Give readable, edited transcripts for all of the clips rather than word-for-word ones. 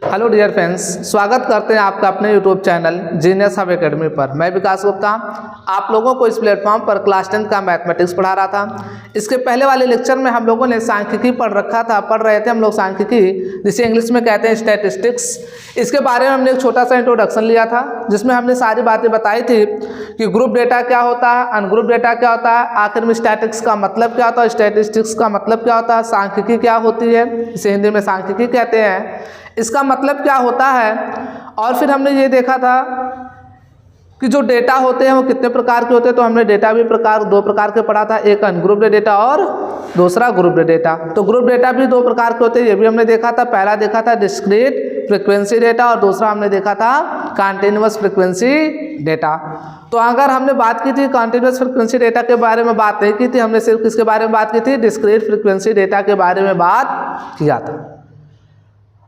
Hello dear friends, स्वागत करते हैं आपका अपने YouTube channel genius hub academy पर। मैं विकास गुप्ता आप लोगों को इस प्लेटफॉर्म पर क्लास 10 का मैथमेटिक्स पढ़ा रहा था। इसके पहले वाले लेक्चर में हम लोगों ने सांख्यिकी पढ़ रहे थे हम लोग सांख्यिकी, जिसे इंग्लिश में कहते हैं स्टैटिस्टिक्स। इसके बारे में हमने एक छोटा सा इंट्रोडक्शन लिया था, जिसमें हमने सारी बातें बताई थी कि ग्रुप डेटा क्या होता है, अनग्रुप डेटा क्या होता है, आखिर में स्टैटिक्स का मतलब क्या होता है, स्टैटिस्टिक्स का मतलब क्या होता है, सांख्यिकी क्या होती है, इसे हिंदी में सांख्यिकी कहते हैं, इसका मतलब क्या होता है। और फिर हमने ये देखा था कि जो डेटा होते हैं वो कितने प्रकार के होते हैं। तो हमने डेटा भी दो प्रकार के पढ़ा था, एक अनग्रुप्ड डेटा और दूसरा ग्रुप्ड डेटा। तो ग्रुप डेटा भी दो प्रकार के होते हैं, ये भी हमने देखा था। पहला देखा था डिस्क्रीट फ्रीक्वेंसी डेटा और दूसरा हमने देखा था कंटीन्यूअस फ्रीक्वेंसी डेटा। तो अगर हमने बात की थी कंटीन्यूअस फ्रीक्वेंसी डेटा के बारे में बात नहीं की थी, हमने सिर्फ किसके बारे में बात की थी, डिस्क्रीट फ्रीक्वेंसी डेटा के बारे में बात किया था।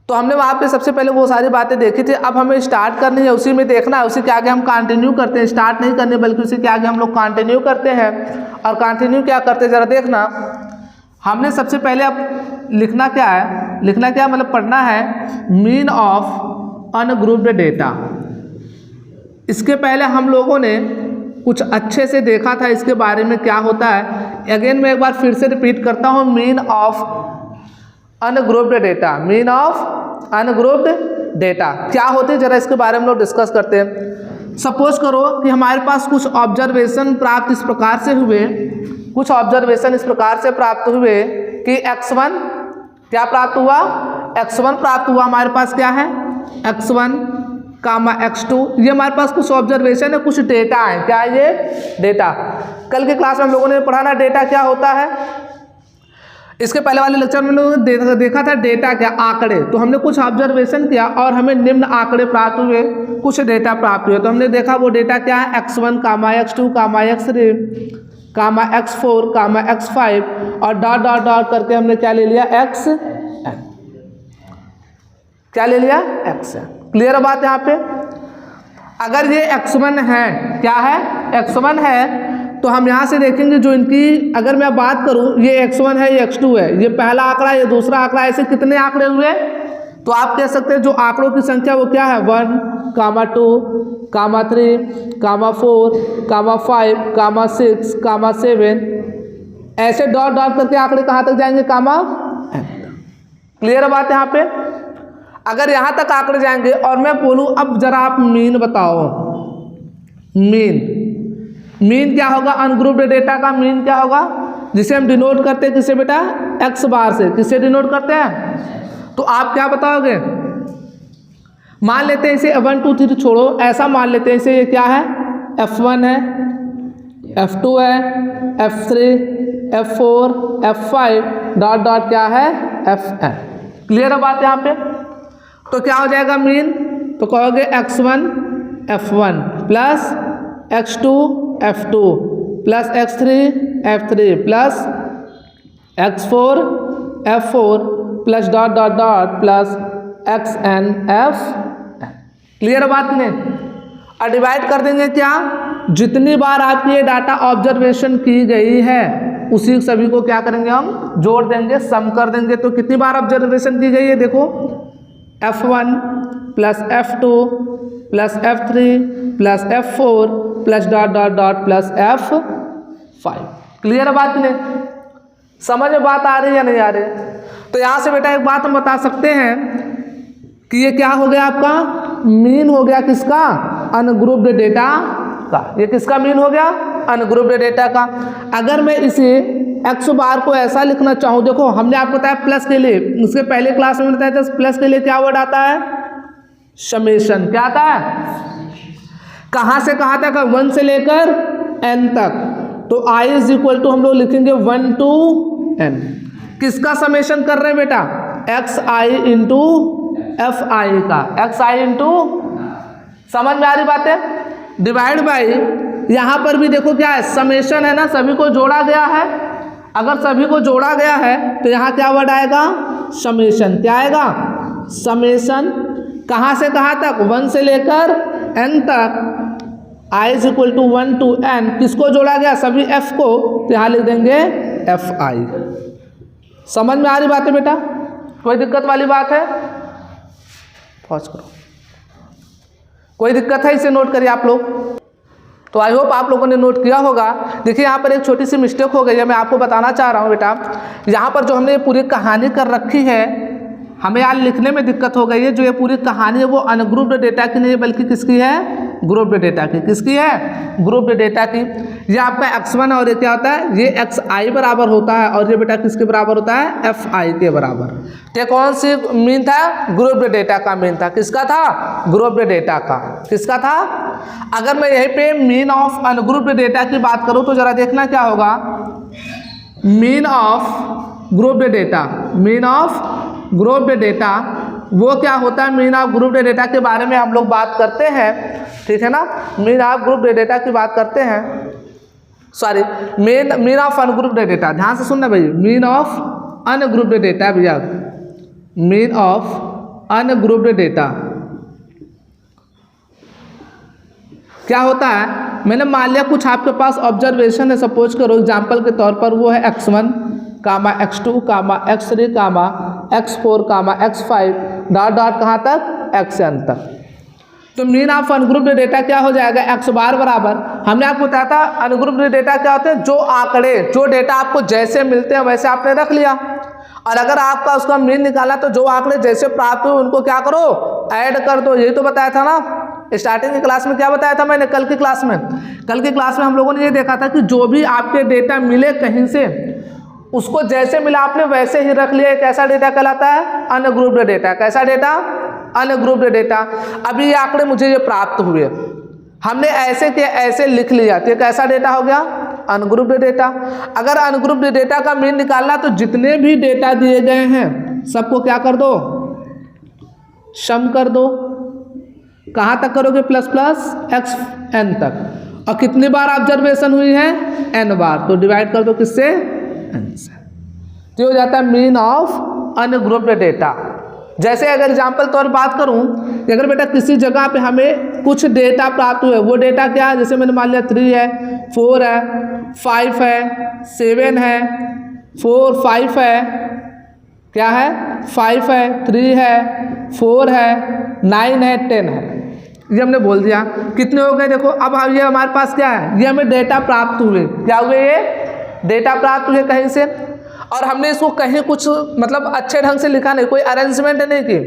तो हमने वहाँ पे सबसे पहले वो सारी बातें देखी थी। अब हमें स्टार्ट करनी है, उसी में देखना है, उसी के आगे हम कंटिन्यू करते हैं। स्टार्ट नहीं करने बल्कि उसी के आगे हम लोग कंटिन्यू करते हैं। और कंटिन्यू क्या करते हैं ज़रा देखना। हमने सबसे पहले अब लिखना क्या है, लिखना क्या मतलब पढ़ना है मीन ऑफ अनग्रुप्ड डेटा। इसके पहले हम लोगों ने कुछ अच्छे से देखा था इसके बारे में क्या होता है। अगेन मैं एक बार फिर से रिपीट करता हूँ, mean of ungrouped data. Mean of ungrouped data क्या होते हैं, जरा इसके बारे में लोग डिस्कस करते हैं। सपोज करो कि हमारे पास कुछ ऑब्जर्वेशन प्राप्त इस प्रकार से हुए, कुछ ऑब्जर्वेशन इस प्रकार से प्राप्त हुए कि x1 क्या प्राप्त हुआ, x1 प्राप्त हुआ। हमारे पास क्या है x1 कामा x2, ये हमारे पास कुछ ऑब्जर्वेशन है, कुछ डेटा है। क्या है ये डेटा। कल के क्लास में हम लोगों ने पढ़ा ना डेटा क्या होता है। इसके पहले वाले लेक्चर में लोगों देखा था डेटा क्या, आंकड़े। तो हमने कुछ ऑब्जर्वेशन किया और हमें निम्न आंकड़े प्राप्त हुए, कुछ डेटा प्राप्त हुए। तो हमने देखा वो डेटा क्या है, x1 कामा x2 कामा x3 कामा x4 कामा x5 और डॉट डॉट डॉट करके हमने क्या ले लिया xn, क्या ले लिया xn। क्लियर है बात यहाँ पे। अगर ये x1 है, क्या है x1 है, तो हम यहाँ से देखेंगे जो इनकी अगर मैं बात करूँ, ये x1 है, ये x2 है, ये पहला आंकड़ा, ये दूसरा आंकड़ा, ऐसे कितने आंकड़े हुए। तो आप कह सकते हैं जो आंकड़ों की संख्या वो क्या है 1 कामा 2 कामा 3 कामा 4 कामा 5 कामा 6 कामा 7, ऐसे डॉट डॉट करके आंकड़े कहाँ तक जाएंगे, कामा। क्लियर है बात यहाँ पे। अगर यहाँ तक आंकड़े जाएंगे और मैं बोलूँ अब जरा आप मीन बताओ, मीन क्या होगा, अनग्रुप्ड डेटा का मीन क्या होगा, जिसे हम डिनोट करते हैं किससे बेटा, x बार से। किससे डिनोट करते हैं, तो आप क्या बताओगे। मान लेते हैं इसे 1 2 3 छोड़ो, ऐसा मान लेते हैं इसे, ये क्या है f1 है, f2 है, f3 f4 f5 dot dot क्या है fn। क्लियर है बात यहाँ पे। तो क्या हो जाएगा मीन, तो कहोगे x1 f1 plus x2 f2 plus x3 f3 plus x4 f4 plus dot dot dot plus xn f। Clear बात नहीं। और डिवाइड कर देंगे क्या, जितनी बार आपकी ये डाटा ऑब्जर्वेशन की गई है उसी सभी को क्या करेंगे हम जोड़ देंगे, सम कर देंगे। तो कितनी बार ऑब्जर्वेशन की गई है देखो, f1 plus f2 plus f3 plus f4 plus dot dot dot plus f5। Clear है बात नहीं, समझ में बात आ रही है या नहीं आ रही। तो यहाँ से बेटा एक बात हम बता सकते हैं कि ये क्या हो गया आपका मीन हो गया किसका, अनग्रुप्ड डेटा का। ये किसका मीन हो गया, अनग्रुप्ड डेटा का। अगर मैं इसे x बार को ऐसा लिखना चाहूँ, देखो हमने आपको बताया प्लस के लिए, उसके पहले क्लास में बताया था प्लस के लिए क्या वर्ड आता है, समेशन। क्या आता है, कहाँ से कहाँ तक, 1 से लेकर n तक। तो i इज इक्वल टू हम लोग लिखेंगे 1 to n। किसका समेशन कर रहे हैं बेटा, xi इंटू fi का, xi इंटू, समझ में आ रही बात है। डिवाइड बाई, यहाँ पर भी देखो क्या है समेशन है ना, सभी को जोड़ा गया है। अगर सभी को जोड़ा गया है तो यहाँ क्या वर्ड आएगा, समेशन। क्या आएगा, समेशन। कहाँ से कहाँ तक, 1 से लेकर n तक। i is equal to 1 to n, किसको जोड़ा गया, सभी f को, तो यहाँ लिख देंगे fi। समझ में आ रही बात है बेटा, कोई दिक्कत वाली बात है। पॉज करो। कोई दिक्कत है, इसे नोट करिए आप लोग। तो आई होप आप लोगों ने नोट किया होगा। देखिए यहाँ पर एक छोटी सी मिस्टेक हो गई है, मैं आपको बताना चाह रहा हूँ बेटा। यहाँ पर जो हमने पूरी कहानी कर रखी है, हमें यहाँ लिखने में दिक्कत हो गई है। जो ये पूरी कहानी है वो अनग्रुप्ड डेटा की नहीं बल्कि किसकी है? ग्रुप्ड डेटा की। किसकी है? ग्रुप्ड डेटा की। ये आपका x1 और ये क्या होता है? ये xi बराबर होता है और ये बेटा किसके बराबर होता है? fi के बराबर। ये कौन सी मीन था? ग्रुप्ड डेटा का मीन था। किसका था? ग्रुप्ड डेटा का। किसका था? अगर मैं यहीं पे मीन ऑफ अनग्रुप्ड डेटा की बात करूँ तो जरा देखना क्या होगा। Mean of grouped data, mean of grouped data वो क्या होता है? मीन ऑफ ग्रुप्ड डेटा के बारे में हम लोग बात करते हैं, ठीक है ना। मीन ऑफ ग्रुप्ड डेटा की बात करते हैं, sorry mean of ungrouped data. ध्यान से सुनना भाई, मीन ऑफ अनग्रुप्ड डेटा भैया, मीन ऑफ अनग्रुप्ड डेटा क्या होता है? मैंने मान लिया कुछ आपके पास ऑब्जर्वेशन है, सपोज करो एग्जाम्पल के तौर पर वो है x1 कामा x2 कामा x3 कामा x4 कामा x5 डॉट डॉट कहाँ तक? xn तक। तो मीन ऑफ अनग्रुप्ड डेटा क्या हो जाएगा? x बार बराबर, हमने आपको बताया था अनग्रुप्ड डेटा क्या होते हैं? जो आंकड़े, जो डेटा आपको जैसे मिलते हैं वैसे आपने रख लिया, और अगर आपका उसका मीन निकाला तो जो आंकड़े जैसे प्राप्त हुए उनको क्या करो? ऐड कर दो। यही तो बताया था ना स्टार्टिंग की क्लास में। क्या बताया था मैंने कल की क्लास में? कल की क्लास में हम लोगों ने ये देखा था कि जो भी आपके डेटा मिले कहीं से, उसको जैसे मिला आपने वैसे ही रख लिया। कैसा डेटा कहलाता है? Ungrouped data. कैसा डेटा? Ungrouped data. अभी ये आंकड़े मुझे ये प्राप्त हुए, हमने ऐसे के ऐसे लिख लिया, तो ये कैसा डेटा हो गया? Ungrouped data. अगर अनग्रुप्ड डेटा का मीन निकालना तो जितने भी डेटा दिए गए हैं सबको क्या कर दो? सम कर दो। कहाँ तक करोगे? प्लस प्लस xn तक। और कितनी बार ऑब्जर्वेशन हुई है? n बार। तो डिवाइड कर दो किससे? n से। तो हो जाता है मीन ऑफ अनग्रुप्ड डेटा। जैसे अगर एग्जाम्पल तौर बात करूं, अगर बेटा किसी जगह पे हमें कुछ डेटा प्राप्त हुए, वो डेटा क्या है? जैसे मैंने मान लिया 3 है, 4 है, 5 है, 7 है, 4 5 है, क्या है? 5 है, 3 है, 4 है, 9 है, 10 है। ये हमने बोल दिया। कितने हो गए देखो। अब ये हमारे पास क्या है? ये हमें डेटा प्राप्त हुए। क्या हुए? ये डेटा प्राप्त हुए कहीं से, और हमने इसको कहीं कुछ मतलब अच्छे ढंग से लिखा नहीं, कोई अरेंजमेंट नहीं की।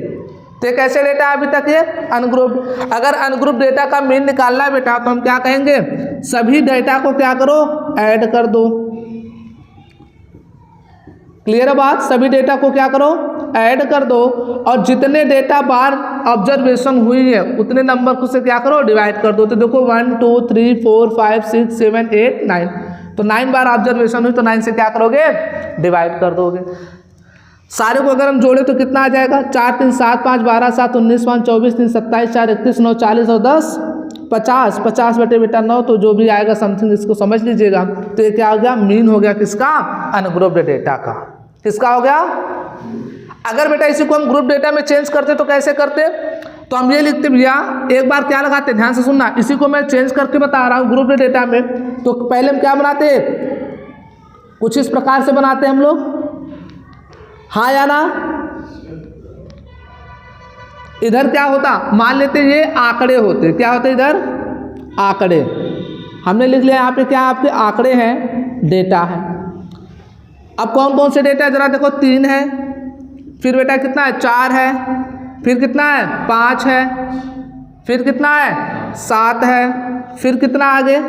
तो कैसे डेटा अभी तक ये अनग्रुप्ड। अगर अनग्रुप्ड डेटा का मीन निकालना है बेटा तो हम क्या कहेंगे? सभी डेटा को क्या करो? ऐड कर दो। क्लियर है बात? सभी डेटा को क्या करो? ऐड कर दो, और जितने डेटा बार ऑब्जर्वेशन हुई है उतने नंबर को से क्या करो? डिवाइड कर दो। तो देखो 1 2 3 4 5 6 7 8 9, तो 9 बार ऑब्जर्वेशन हुई तो 9 से क्या करोगे? डिवाइड कर दोगे। सारे को अगर हम जोड़े तो कितना आ जाएगा? 4 3 7 5 12 7 19 5 24 3 27 4 31 9 40 और 10 50 50 बटे बेटा 9, तो जो भी आएगा समथिंग इसको समझ लीजिएगा। तो ये क्या हो गया? मीन हो गया किसका? अनग्रुप्ड डेटा का। किसका हो गया? अगर बेटा इसी को हम ग्रुप डेटा में चेंज करते तो कैसे करते? तो हम ये लिखते भैया, एक बार क्या लगाते? ध्यान से सुनना, इसी को मैं चेंज करके बता रहा हूँ ग्रुप डेटा में। तो पहले हम क्या बनाते? कुछ इस प्रकार से बनाते हम लोग, हाँ या ना? इधर क्या होता? मान लेते ये आंकड़े होते। क्या होते इधर? आंकड़े। हमने लिख लिया यहाँ पे क्या? आपके आंकड़े हैं, डेटा है। अब कौन कौन से डेटा है जरा देखो? 3 है, फिर बेटा कितना है? 4 है, फिर कितना है? 5 है, फिर कितना है? 7 है, फिर कितना आगे?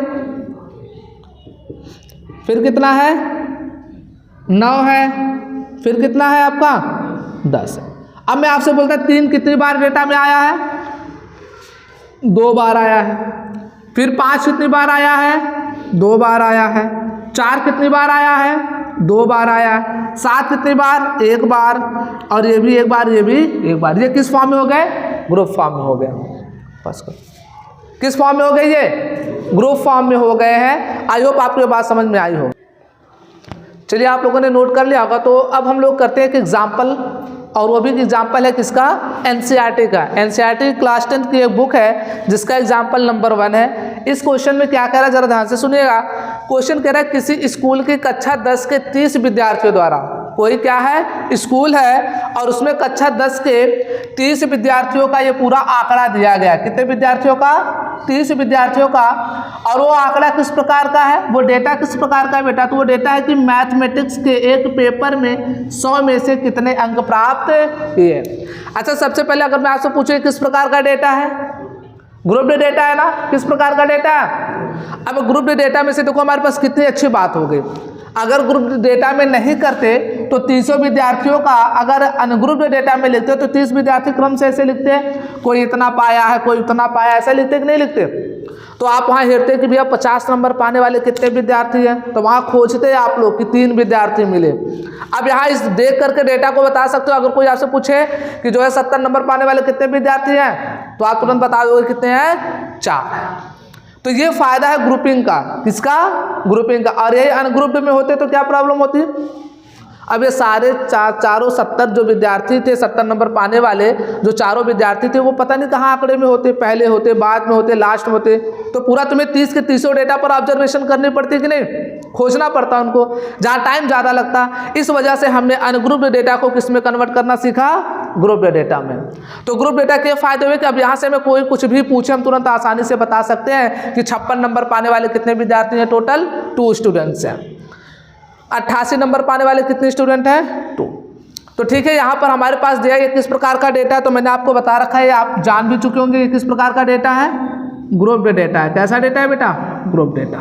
फिर कितना है? 9 है, फिर कितना है आपका? 10 है। अब मैं आपसे बोलता 3 कितनी बार डेटा में आया है? 2 बार आया है। फिर 5 कितनी बार आया है? 2 बार आया है। 4 कितनी बार आया है? 2 बार आया है। 7 कितनी बार? 1 बार। और ये भी 1 बार, ये भी 1 बार। ये किस फॉर्म में हो गए? ग्रुप फॉर्म में हो गए। बस किस फॉर्म में हो गए? ये ग्रुप फॉर्म में हो गए हैं। आई होप आपको ये बात समझ में आई हो। चलिए आप लोगों ने नोट कर लिया होगा। तो अब हम लोग करते हैं एक एग्जाम्पल, और वो भी एग्जाम्पल है किसका? एनसीईआरटी का। एनसीईआरटी क्लास 10 की एक बुक है जिसका एग्जाम्पल नंबर 1 है। इस क्वेश्चन में क्या कह रहा है जरा ध्यान से सुनिएगा। क्वेश्चन कह रहा है किसी स्कूल की कक्षा 10 के 30 विद्यार्थियों द्वारा कोई क्या है, स्कूल है और उसमें कक्षा 10 के 30 विद्यार्थियों का ये पूरा आंकड़ा दिया गया। कितने विद्यार्थियों का, 30 विद्यार्थियों का। और वो आंकड़ा किस प्रकार का है, वो डेटा किस प्रकार का है बेटा, तो वो डेटा है कि मैथमेटिक्स के एक पेपर में 100 में से कितने अंक प्राप्त किए। अच्छा, सबसे पहले अगर मैं आपसे पूछूं किस प्रकार का डेटा है, ग्रुप डी डेटा है ना, किस प्रकार का डेटा है। अब ग्रुप डी डेटा में से देखो हमारे पास कितनी अच्छी बात हो गई। अगर ग्रुप डेटा में नहीं करते तो 300 विद्यार्थियों का अगर अनग्रुप डेटा में लिखते तो 30 विद्यार्थी क्रम से ऐसे लिखते हैं, कोई इतना पाया है, कोई उतना पाया, ऐसा लिखते कि नहीं लिखते। तो आप वहाँ हेरते कि भैया 50 नंबर पाने वाले कितने विद्यार्थी हैं, तो वहाँ खोजते आप लोग कि 3 विद्यार्थी मिले। अब यहाँ इस देख करके डेटा को बता सकते हो। अगर कोई आपसे पूछे कि जो है 70 नंबर पाने वाले कितने विद्यार्थी हैं, तो आप तुरंत बता दोगे कितने हैं, 4। तो ये फायदा है ग्रुपिंग का, किसका, ग्रुपिंग का। और यही अनग्रुप्ड में होते तो क्या प्रॉब्लम होती। अब ये सारे चारों 70 जो विद्यार्थी थे, 70 नंबर पाने वाले जो चारों विद्यार्थी थे, वो पता नहीं कहाँ आंकड़े में होते, पहले होते, बाद में होते, लास्ट में होते। तो पूरा तुम्हें 30 के 30 डेटा पर ऑब्जर्वेशन करनी पड़ती कि नहीं, खोजना पड़ता उनको, जहाँ टाइम ज़्यादा लगता। इस वजह से हमने अनग्रुप्ड डेटा को किस में कन्वर्ट करना सीखा, ग्रुप डेटा में। तो ग्रुप डेटा के फायदे हुए कि अब यहाँ से मैं कोई कुछ भी पूछे हम तुरंत आसानी से बता सकते हैं कि 56 नंबर पाने वाले कितने विद्यार्थी हैं, टोटल 2 स्टूडेंट्स हैं। 88 नंबर पाने वाले कितने स्टूडेंट हैं, 2। तो ठीक है, यहाँ पर हमारे पास दिया ये किस प्रकार का डेटा है, तो मैंने आपको बता रखा है, आप जान भी चुके होंगे कि किस प्रकार का डेटा है, ग्रुप डेटा है। कैसा डेटा है बेटा, ग्रुप डेटा।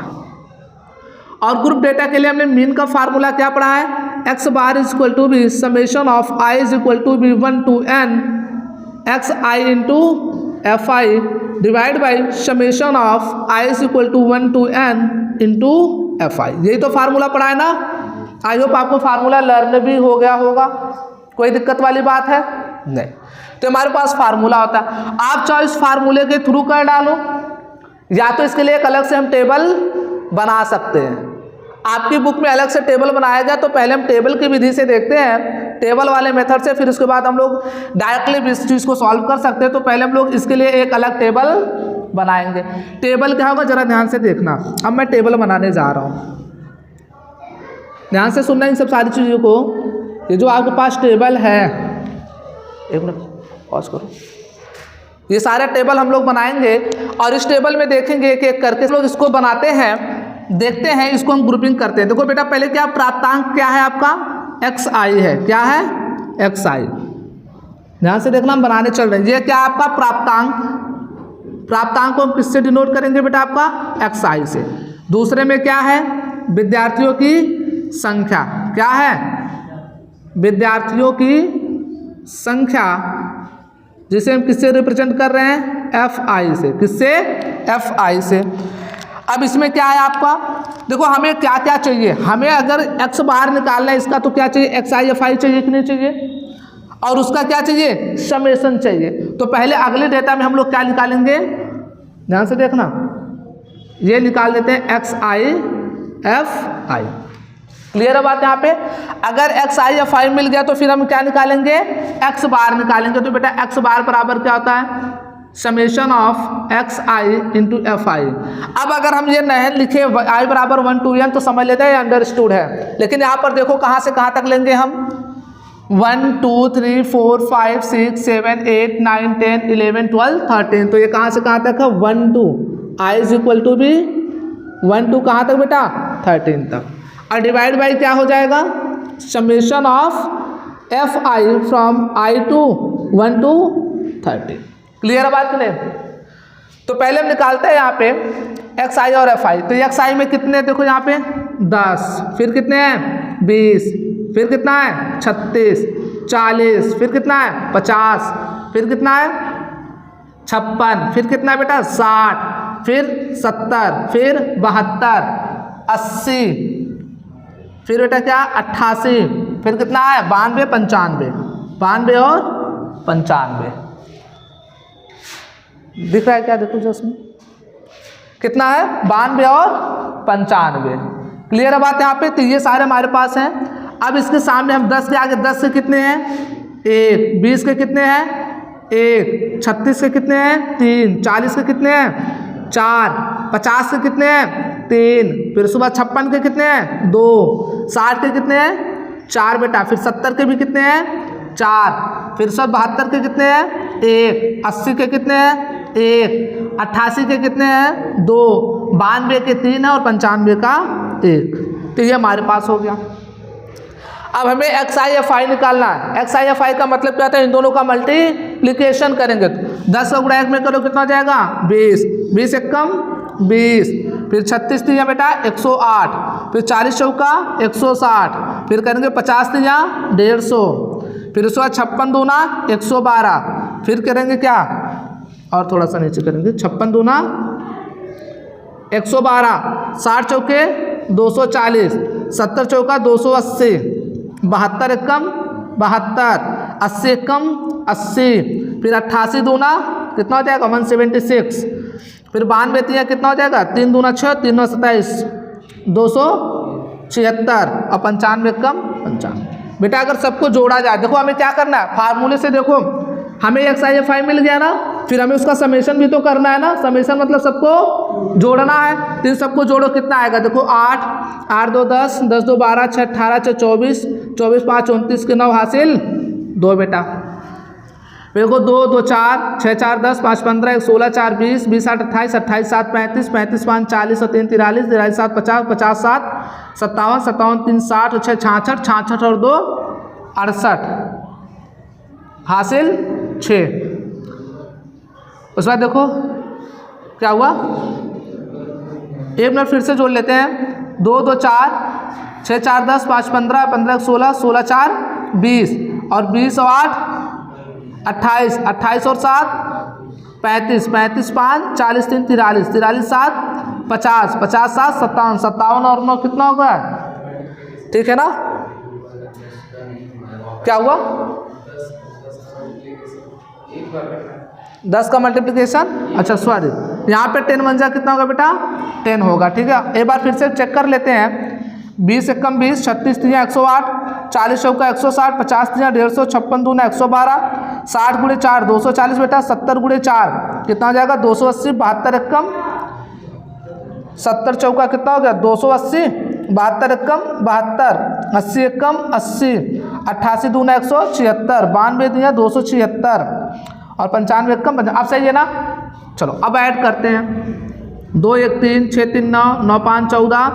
और ग्रुप डेटा के लिए हमने मीन का फार्मूला क्या पढ़ा है, x bar is equal to be summation of i is equal to be 1 to n x i into F I divide by summation of i is equal to 1 to n into F I. यही तो formula पढ़ा है ना। I hope आपको formula learn भी हो गया होगा, कोई दिक्कत वाली बात है नहीं। तो हमारे पास फार्मूला होता है, आप चाहे इस फार्मूले के थ्रू कर डालो, या तो इसके लिए एक अलग से हम टेबल बना सकते हैं। आपकी बुक में अलग से टेबल बनाया गया, तो पहले हम टेबल की विधि से देखते हैं, टेबल वाले मेथड से, फिर उसके बाद हम लोग डायरेक्टली इस चीज़ को सॉल्व कर सकते हैं। तो पहले हम लोग इसके लिए एक अलग टेबल बनाएंगे। टेबल क्या होगा जरा ध्यान से देखना। अब मैं टेबल बनाने जा रहा हूँ, ध्यान से सुनना इन सब सारी चीज़ों को। ये जो आपके पास टेबल है, एक मिनट पॉज करो, ये सारे टेबल हम लोग बनाएंगे और इस टेबल में देखेंगे एक एक करके लोग इसको बनाते हैं, देखते हैं, इसको हम ग्रुपिंग करते हैं। देखो बेटा, पहले क्या प्राप्तांक क्या है आपका, एक्स आई है, क्या है, एक्स आई। ध्यान से देखना, हम बनाने चल रहे हैं। ये क्या आपका प्राप्तांक, प्राप्तांक को हम किससे डिनोट करेंगे बेटा, आपका एक्स आई से। दूसरे में क्या है, विद्यार्थियों की संख्या, क्या है, विद्यार्थियों की संख्या, जिसे हम किससे रिप्रेजेंट कर रहे हैं, एफ आई से। किससे, एफ आई से। अब इसमें क्या है आपका, देखो हमें क्या क्या चाहिए, हमें अगर x बाहर निकालना है इसका, तो क्या चाहिए, एक्स आई एफ आई चाहिए कि नहीं चाहिए, और उसका क्या चाहिए, समेशन चाहिए। तो पहले अगले डेटा में हम लोग क्या निकालेंगे, ध्यान से देखना, ये निकाल देते हैं x I F I. Clear है बात यहाँ पे। अगर एक्स आई एफ आई मिल गया तो फिर हम क्या निकालेंगे, एक्स बार निकालेंगे। तो बेटा एक्स बार बराबर क्या होता है, summation of x I into F आई। अब अगर हम ये नहीं लिखे आई बराबर 1 to n तो समझ लेते हैं अंडरस्टूड है, लेकिन यहाँ पर देखो कहाँ से कहाँ तक लेंगे हम, 1 2 3 4 5 6 7 8 9 10 11 12 13। तो ये कहाँ से कहाँ तक है, 1 to I is equal to भी 1 to कहाँ तक बेटा, 13 तक। और डिवाइड बाई क्या हो जाएगा, summation of F I from I to 1 to 13। Clear है बात कि नहीं। तो पहले हम निकालते हैं यहाँ पे एक्स आई और एफ आई। तो एक्स आई में कितने, देखो यहाँ पे 10, फिर कितने हैं 20, फिर कितना है 36, 40, फिर कितना है 50, फिर कितना है 56, फिर कितना है बेटा 60, फिर 70, फिर 72, 80, फिर बेटा क्या 88, फिर कितना है 92, 95, 92 और 95। दिख रहा है क्या, देखो जो उसमें कितना है, 92 और 95। क्लियर है बात यहाँ पे। तो ये सारे हमारे पास हैं। अब इसके सामने हम 10 के आगे 10 के कितने हैं, 1, 20 के कितने हैं 1, 36 के कितने हैं 3, 40 के कितने हैं 4, 50 के कितने हैं 3, फिर उसके बाद 56 के कितने हैं 2, 60 के कितने हैं 4 बेटा। फिर 70 के भी कितने हैं 4, फिर 72 के कितने हैं 1, 80 के कितने हैं 1, 88 के कितने हैं 2, 92 के 3 है और 95 का 1। तो ये हमारे पास हो गया। अब हमें XI निकालना है। XI का मतलब क्या था, इन दोनों का मल्टीप्लिकेशन करेंगे। 10 का गुणा 1 में करो कितना हो जाएगा 20, 20 एक कम 20, फिर 36 दिया बेटा 108, फिर 40 चौका 160, फिर करेंगे 50 दिया 150, फिर उसके बाद 56 दूना 112, फिर करेंगे क्या और थोड़ा सा नीचे करेंगे 56 दूना 112, 60 चौके 240, 70 चौका 280, 72 एकम 72, 80 एकम 80, फिर 88 दूना कितना हो जाएगा 176, फिर 92 दिया कितना हो जाएगा 3 दूना 6, 3 9 27, 276 और 95 एकम 95। बेटा अगर सबको जोड़ा जाए, देखो हमें क्या करना है, फार्मूले से देखो हमें XI मिल गया ना, फिर हमें उसका समेशन भी तो करना है ना। समेशन मतलब सबको जोड़ना है, तो इन सबको जोड़ो कितना आएगा, देखो 8, 8 2 10, 10 2 12, 6 18, 6 24, 24 5 29 के 9 हासिल 2 बेटा। देखो 2 2 4, 6 4 10, 5 15, 1 16, 4 20, 20 8 28, 28 7 35, 35 5 40 और 3 43, 43 7 50, 50 7 57, 57 3 60 और 6 66, 66 और 2 68 हासिल 6। उसके बाद देखो क्या हुआ, एक मिनट फिर से जोड़ लेते हैं। 2 2 4, 6 4 10, 5 15, 15 16, 16 4 20 और 20 और 8 28, 28 और 7 35, 35 5 40 3 43, 43 7 50, 50 7 57, 57 और 9 कितना होगा, ठीक है ना। क्या हुआ 10 का मल्टीप्लिकेशन, अच्छा सॉरी यहाँ पे 10 बन जा कितना होगा बेटा 10 होगा, ठीक है। एक बार फिर से चेक कर लेते हैं। 20 एकम 20, 36 दिया 108, 40 चौका 160, 50 दिया 150, 56 दूना 112, 60 गुणे 4 240 बेटा, 70 गुणे 4 कितना हो जाएगा 280, 72 एकम 70 चौका कितना हो गया 280, 72 एकम 72, 80 एकम 80, 88 दूना 176, 92 दिया 276 और 95 एकम 50। अब सही है ना। चलो अब ऐड करते हैं। 2 1 3, 6 3 9, 9 5 14,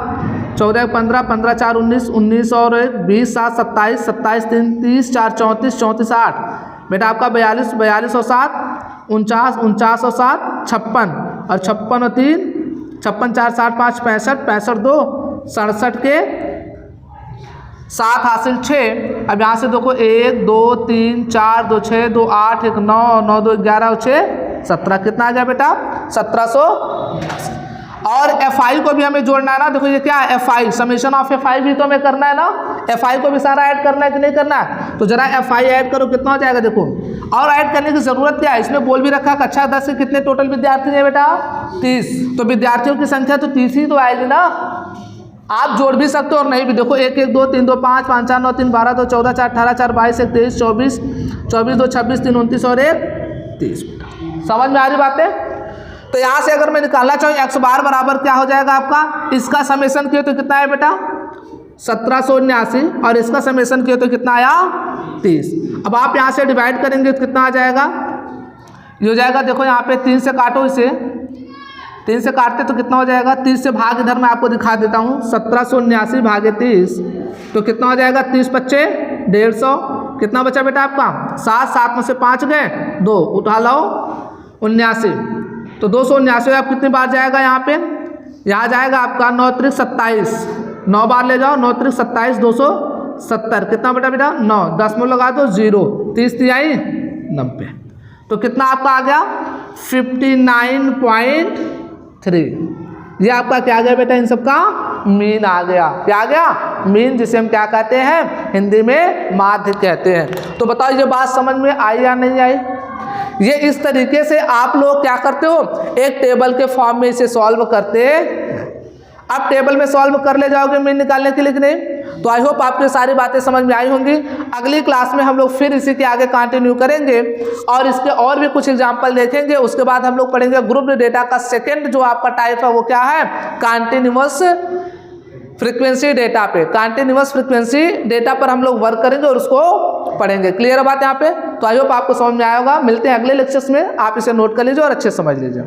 14 1 15, 15 4 19, 19 और 1 20 7 27, 27 3 30, 4 34, 34 8 बेटा आपका 42, 42 और 7 49, 49 और 7 56 और 56 और 3 56 4 60 5 65, 65 2 67 के 7 हासिल 6। अब यहाँ से देखो 1 2 3 4 2 6 2 8 1 9 9 2 11 और 6 17 कितना आ गया बेटा 1700। और FI को भी हमें जोड़ना है ना। देखो ये क्या है FI, समेशन ऑफ FI भी तो हमें करना है ना। FI को भी सारा ऐड करना है कि नहीं करना है, तो जरा FI ऐड करो कितना हो जाएगा। देखो और ऐड करने की जरूरत क्या है, इसमें बोल भी रखा कक्षा 10 से कितने टोटल विद्यार्थी हैं बेटा 30, तो विद्यार्थियों की संख्या तो 30 ही तो आएगी ना। आप जोड़ भी सकते हो और नहीं भी। देखो 1 1 2 3 2 5 5 4 9 3 12 2 14 4 18 4 22 1 23 24 24 2 26 3 29 और 1 30 बेटा। समझ में आ रही बात है। तो यहाँ से अगर मैं निकालना चाहूँ x बार बराबर क्या हो जाएगा आपका, इसका समेशन किया तो कितना है बेटा 1779 और इसका समेशन किया तो कितना आया 30। अब आप यहाँ से डिवाइड करेंगे तो कितना आ जाएगा, ये हो जाएगा। देखो यहाँ पे 3 से काटो, इसे 3 से काटते तो कितना हो जाएगा, 30 से भाग इधर मैं आपको दिखा देता हूँ। 1779 भागे 30 तो कितना हो जाएगा 30 25 150। कितना बचा बेटा आपका 7, 7 में से 5 गए 2 उठा लो 79, तो 279 आप कितनी बार जाएगा यहाँ पे, यहाँ जाएगा आपका 9 त्रिक 27, 9 बार ले जाओ 9 त्रिक 27 270 कितना बेटा 9 10 में लगा दो 0 30 तिहाई 90, तो कितना आपका आ गया 59.3। ये आपका क्या आ गया बेटा, इन सब का मीन आ गया। क्या आ गया मीन, जिसे हम क्या कहते हैं हिंदी में माध्य कहते हैं। तो बताओ ये बात समझ में आई या नहीं आई। ये इस तरीके से आप लोग क्या करते हो, एक टेबल के फॉर्म में इसे सॉल्व करते। अब टेबल में सॉल्व कर ले जाओगे मीन निकालने के लिए कि नहीं। तो आई होप आपको सारी बातें समझ में आई होंगी। अगली क्लास में हम लोग फिर इसी के आगे कंटिन्यू करेंगे और इसके और भी कुछ एग्जाम्पल देखेंगे। उसके बाद हम लोग पढ़ेंगे ग्रुप डेटा का सेकेंड जो आपका टाइप है वो क्या है, कंटिन्यूअस फ्रीक्वेंसी डेटा पे, कंटिन्यूअस फ्रीक्वेंसी डेटा पर हम लोग वर्क करेंगे और उसको पढ़ेंगे। क्लियर है बात यहाँ पे? तो आई होप आपको समझ में आया होगा। मिलते हैं अगले लेक्चर्स में, आप इसे नोट कर लीजिए और अच्छे से समझ लीजिए।